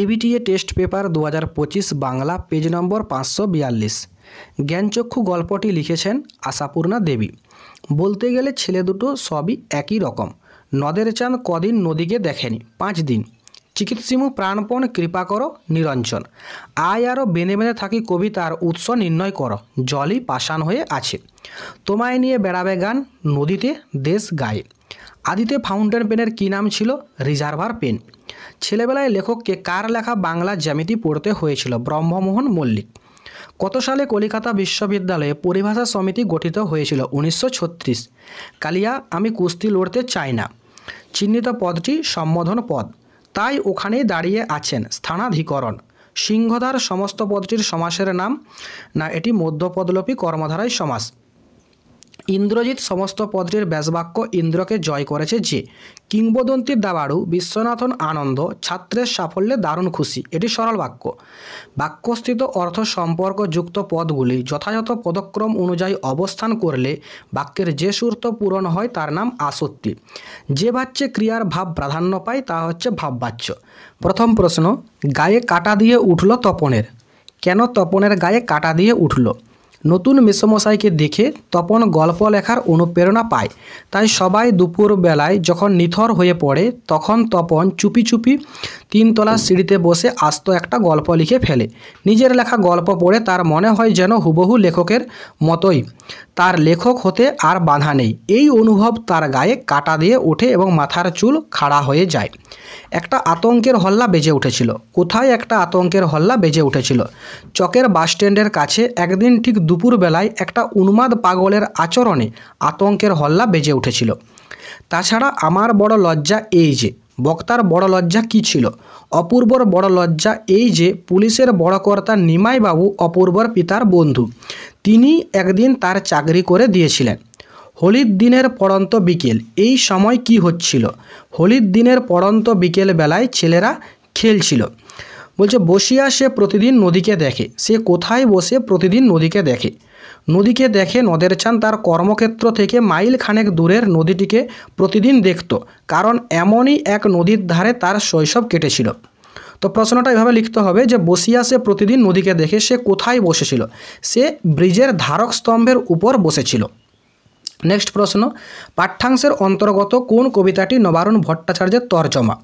ABTA test paper 2025 Bangla page নম্বর 542। জ্ঞানচক্ষু গল্পটি লিখেছেন আশাপূর্ণা দেবী। বলতে গেলে ছেলে দুটো সবই একই রকম। নদের চাঁদ কদিন নদীকে দেখেনি, 5 দিন। চিকিৎসিমু প্রাণপণ কৃপা করো নিরঞ্জন। আয় আরও বেঁধে বেঁধে থাকি কবিতার উৎস নির্ণয় করো। জলই পাষাণ হয়ে আছে, তোমায় নিয়ে বেড়াবে গান নদীতে দেশ গায়ে। আদিতে ফাউন্টেন পেনের কী নাম ছিল? Reservoir pen. ছেলেবেলায় লেখককে কার লেখা বাংলা জ্যামিতি পড়তে হয়েছিল? ব্রহ্মমোহন মল্লিক। কত সালে কলিকাতা বিশ্ববিদ্যালয়ে পরিভাষা সমিতি গঠিত হয়েছিল? 1936। কালিয়া আমি কুস্তি লড়তে চাই না। চিহ্নিত পদটি সম্বোধন পদ, তাই ওখানেই দাঁড়িয়ে আছেন স্থানাধিকরণ। সিংহধার সমস্ত পদটির সমাসের নাম না, এটি মধ্যপদলোপী কর্মধারায় সমাস। ইন্দ্রজিৎ সমস্ত পদটির ব্যাসবাক্য ইন্দ্রকে জয় করেছে যে। কিংবদন্তির দাবাড়ু বিশ্বনাথন আনন্দ ছাত্রের সাফল্যে দারুণ খুশি, এটি সরল বাক্য। বাক্যস্থিত অর্থ সম্পর্কযুক্ত পদগুলি যথাযথ পদক্রম অনুযায়ী অবস্থান করলে বাক্যের যে শর্ত পূরণ হয় তার নাম আসত্তি। যে বাচ্যে ক্রিয়ার ভাব প্রাধান্য পায় তা হচ্ছে ভাববাচ্য। প্রথম প্রশ্ন, গায়ে কাটা দিয়ে উঠল তপনের। কেন তপনের গায়ে কাটা দিয়ে উঠল? নতুন মেসোমশাইকে দেখে তপন গল্প লেখার অনুপ্রেরণা পায়, তাই সবাই দুপুর বেলায় যখন নিথর হয়ে পড়ে তখন তপন চুপি চুপি 3 তলার সিঁড়িতে বসে আস্ত একটা গল্প লিখে ফেলে। নিজের লেখা গল্প পড়ে তার মনে হয় যেন হুবহু লেখকের মতোই, তার লেখক হতে আর বাধা নেই। এই অনুভব তার গায়ে কাটা দিয়ে ওঠে এবং মাথার চুল খাড়া হয়ে যায়। একটা আতঙ্কের হল্লা বেজে উঠেছিল। কোথায় একটা আতঙ্কের হল্লা বেজে উঠেছিল? চকের বাসস্ট্যান্ডের কাছে একদিন ঠিক দুপুরবেলায় একটা উন্মাদ পাগলের আচরণে আতঙ্কের হল্লা বেজে উঠেছিল। তাছাড়া আমার বড় লজ্জা এই যে, বক্তার বড় লজ্জা কী ছিল? অপূর্বর বড় লজ্জা এই যে পুলিশের বড় কর্তা নিমাইবাবু অপূর্বর পিতার বন্ধু, তিনি একদিন তার চাকরি করে দিয়েছিলেন। হোলির দিনের পড়ন্ত বিকেল, এই সময় কি হচ্ছিল? হোলির দিনের পড়ন্ত বিকেল বেলায় ছেলেরা খেলছিল। বলছে বসিয়া সে প্রতিদিন নদীকে দেখে। সে কোথায় বসে প্রতিদিন নদীকে দেখে? নদীকে দেখে নদের চাঁদ তার কর্মক্ষেত্র থেকে মাইল খানেক দূরের নদীটিকে প্রতিদিন দেখত, কারণ এমনই এক নদীর ধারে তার শৈশব কেটেছিল। তো প্রশ্নটা এভাবে লিখতে হবে যে বসিয়া সে প্রতিদিন নদীকে দেখে, সে কোথায় বসেছিল? সে ব্রিজের ধারক স্তম্ভের উপর বসেছিল। নেক্সট প্রশ্ন, পাঠ্যাংশের অন্তর্গত কোন কবিতাটি নবারুণ ভট্টাচার্যের তর্জমা?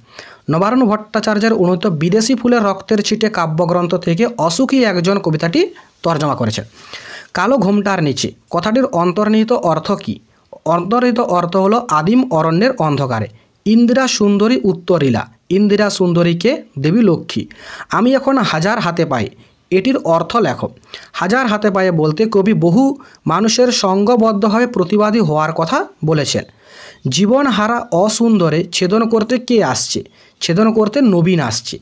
নবারুণ ভট্টাচার্যের অনুদিত বিদেশি ফুলের রক্তের ছিটে কাব্যগ্রন্থ থেকে অসুখী একজন কবিতাটি তর্জমা করেছেন। কালো ঘোমটার নিচে কথাটির অন্তর্নিহিত অর্থ কী? অন্তর্নিহিত অর্থ হলো আদিম অরণ্যের অন্ধকারে। ইন্দিরা সুন্দরী উত্তরিলা। ইন্দিরা সুন্দরীকে দেবী লক্ষ্মী। আমি এখন হাজার হাতে পাই, এটির অর্থ লেখো। হাজার হাতে পায়ে বলতে কবি বহু মানুষের সঙ্গবদ্ধভাবে প্রতিবাদী হওয়ার কথা বলেছেন। জীবন হারা অসুন্দরে ছেদন করতে কে আসছে? ছেদন করতে নবীন আসছে।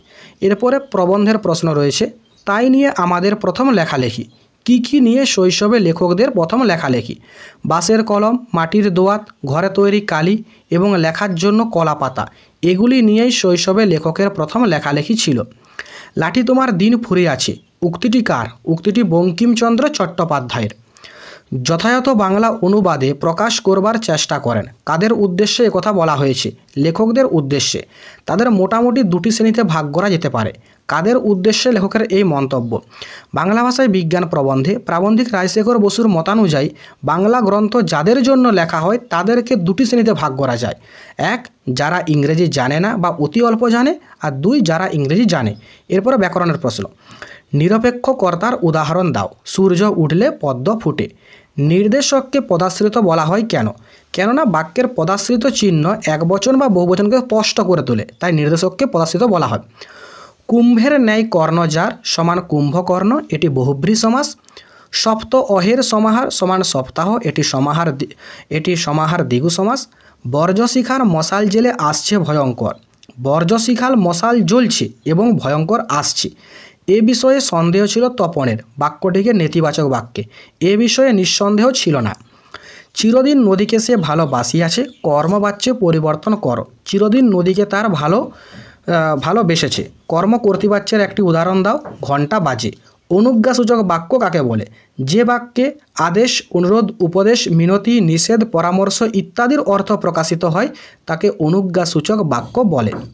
এরপরে প্রবন্ধের প্রশ্ন রয়েছে, তাই নিয়ে আমাদের প্রথম লেখালেখি। কি কি নিয়ে শৈশবে লেখকদের প্রথম লেখালেখি? বাঁশের কলম, মাটির দোয়াত, ঘরে তৈরি কালি এবং লেখার জন্য কলা পাতা, এগুলি নিয়েই শৈশবে লেখকের প্রথম লেখালেখি ছিল। লাঠি তোমার দিন ফুরিয়াছে, উক্তিটি কার? উক্তিটি বঙ্কিমচন্দ্র চট্টোপাধ্যায়ের। যথাযথ বাংলা অনুবাদে প্রকাশ করবার চেষ্টা করেন। কাদের উদ্দেশ্যে একথা বলা হয়েছে? লেখকদের উদ্দেশ্যে। তাদের মোটামুটি 2টি শ্রেণীতে ভাগ করা যেতে পারে। কাদের উদ্দেশ্যে লেখকের এই মন্তব্য? বাংলা ভাষায় বিজ্ঞান প্রবন্ধে প্রাবন্ধিক রাজশেখর বসুর মতানুযায়ী বাংলা গ্রন্থ যাদের জন্য লেখা হয় তাদেরকে 2টি শ্রেণীতে ভাগ করা যায়। 1, যারা ইংরেজি জানে না বা অতি অল্প জানে, আর 2, যারা ইংরেজি জানে। এরপরে ব্যাকরণের প্রশ্ন, নিরপেক্ষ কর্তার উদাহরণ দাও। সূর্য উঠলে পদ্ম ফুটে। নির্দেশককে পদাশ্রিত বলা হয় কেন? কেননা বাক্যের পদাশ্রিত চিহ্ন একবচন বা বহুবচনকে স্পষ্ট করে তোলে, তাই নির্দেশককে পদাশ্রিত বলা হয়। কুম্ভের ন্যায় কর্ণ যার সমান কুম্ভকর্ণ, এটি বহুব্রী সমাস। সপ্ত অহের সমাহার সমান সপ্তাহ, এটি সমাহার দ্বিগু সমাস। বর্জশিখার মশাল জেলে আসছে ভয়ঙ্কর। বর্জশিখার মশাল জ্বলছে এবং ভয়ঙ্কর আসছে। এ বিষয়ে সন্দেহ ছিল তপনের, বাক্যটিকে নেতিবাচক বাক্যে। এ বিষয়ে নিঃসন্দেহ ছিল না। চিরদিন নদীকে সে ভালোবাসিয়াছে, কর্মবাচ্যে পরিবর্তন করো। চিরদিন নদীকে তার ভালোবেসেছে। কর্ম কর্তৃবাচ্যের একটি উদাহরণ দাও। ঘণ্টা বাজে। অনুজ্ঞাসূচক বাক্য কাকে বলে? যে বাক্যে আদেশ, অনুরোধ, উপদেশ, মিনতি, নিষেধ, পরামর্শ ইত্যাদির অর্থ প্রকাশিত হয় তাকে অনুজ্ঞাসূচক বাক্য বলে।